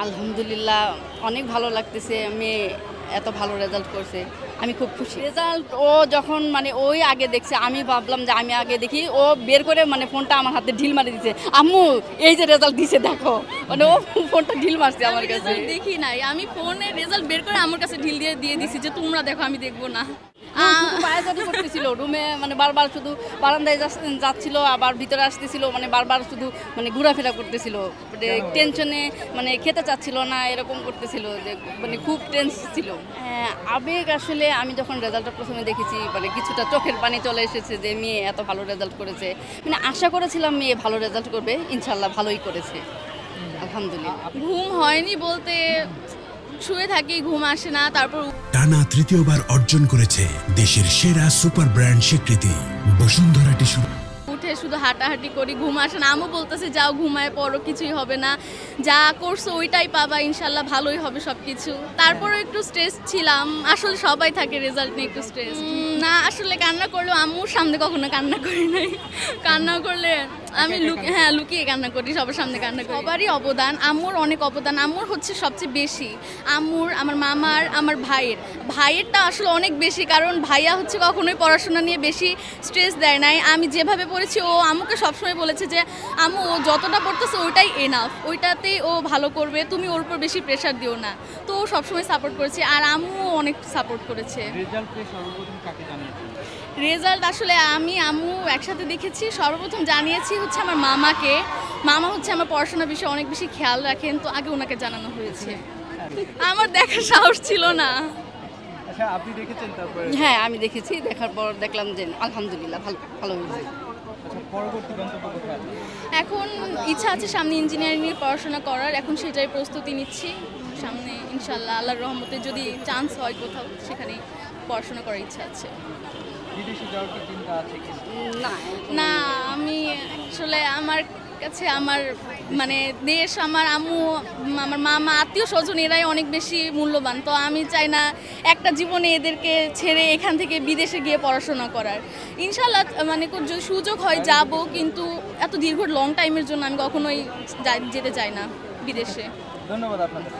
আলহামদুলিল্লাহ অনেক ভালো লাগতেছে। মেয়ে এত ভালো রেজাল্ট করছে, আমি খুব খুশি। রেজাল্ট ও যখন মানে ওই আগে দেখছে, আমি ভাবলাম যে আমি আগে দেখি, ও বের করে মানে ফোনটা আমার হাতে ঢিল মারি দিছে, আম্মু এই যে রেজাল্ট দিছে দেখো, মানে ও ফোনটা ঢিল মারছে আমার কাছে। দেখি নাই, আমি ফোনে রেজাল্ট বের করে আমার কাছে ঢিল দিয়ে দিছি যে তোমরা দেখো, আমি দেখবো না। পায়চারি করতেছিল রুমে, মানে বারবার শুধু বারান্দায় যাচ্ছিল, আবার ভিতরে আসতেছিল, মানে বারবার শুধু মানে ঘোরাফেরা করতেছিল, টেনশনে মানে খেতে চাচ্ছিল না, এরকম করতেছিল, যে মানে খুব টেন্স ছিল। আবেগ আসলে আমি যখন রেজাল্টটা প্রথমে দেখেছি, মানে কিছুটা চোখের পানি চলে এসেছে যে মেয়ে এত ভালো রেজাল্ট করেছে। মানে আশা করেছিলাম মেয়ে ভালো রেজাল্ট করবে, ইনশাল্লাহ ভালোই করেছে আলহামদুলিল্লাহ। ঘুম হয়নি বলতে শুয়ে থাকি, ঘুম আসে না। তারপর টানা তৃতীয়বার অর্জন করেছে দেশের সেরা সুপার ব্র্যান্ড স্বীকৃতি বসুন্ধরা টিস্যু। উঠে শুধু হাঁটাহাঁটি করি, ঘুম আসে না। আম্মু বলতেছে যাও ঘুমায় পড়ো, কিছুই হবে না, যা করছো ওইটাই পাবা, ইনশাল্লাহ ভালোই হবে সব কিছু। তারপরও একটু স্ট্রেস ছিলাম, আসলে সবাই থাকে রেজাল্ট নিয়ে একটু স্ট্রেস। না আসলে কান্না করলেও আম্মুর সামনে কখনো কান্না করি নাই। কান্না করলে আমি লুকিয়ে কান্না করি, সবার সামনে কান্না করি। সবারই অবদান, আম্মুর অনেক অবদান, আম্মুর হচ্ছে সবচেয়ে বেশি। আম্মুর, আমার মামার, আমার ভাইয়েরটা আসলে অনেক বেশি, কারণ ভাইয়া হচ্ছে কখনোই পড়াশোনা নিয়ে বেশি স্ট্রেস দেয় নাই। আমি যেভাবে পড়েছি, ও আম্মুকে সবসময় বলেছে যে আম্মু ও যতটা পড়তেছে ওইটাই এনাফ, ওইটাতেই ও ভালো করবে, তুমি ওর উপর বেশি প্রেশার দিও না। তো ও সবসময় সাপোর্ট করেছে, আর আম্মুও অনেক সাপোর্ট করেছে। রেজাল্ট আসলে আমি আম্মু একসাথে দেখেছি, সর্বপ্রথম জানিয়েছি হচ্ছে আমার মামাকে। মামা হচ্ছে আমার পড়াশোনার বিষয়ে অনেক বেশি খেয়াল রাখেন, তো আগে ওনাকে জানানো হয়েছে। আমার দেখার সাহস ছিল না। আপনি দেখেছেন? তারপরে হ্যাঁ আমি দেখেছি, দেখার পর দেখলাম যে আলহামদুলিল্লাহ ভালো হয়েছে। পরবর্তী গন্তব্য কোথায়? এখন ইচ্ছা আছে সামনে ইঞ্জিনিয়ারিং নিয়ে পড়াশোনা করার, এখন সেটাই প্রস্তুতি নিচ্ছি। সামনে ইনশাল্লাহ আল্লাহর রহমতে যদি চান্স হয় কোথাও, সেখানে পড়াশোনা করার ইচ্ছা আছে। বিদেশে যাওয়ার কি চিন্তা আছে কি? না, আমি আসলে আমার কাছে আমার মানে দেশ, আমার আম্মু, আমার মামা, আত্মীয় স্বজন এরাই অনেক বেশি মূল্যবান। তো আমি চাই না একটা জীবনে এদেরকে ছেড়ে এখান থেকে বিদেশে গিয়ে পড়াশোনা করার। ইনশাল্লাহ মানে যদি সুযোগ হয় যাব, কিন্তু এত দীর্ঘ লং টাইমের জন্য আমি কখনোই যেতে চাই না বিদেশে। ধন্যবাদ আপনাদের।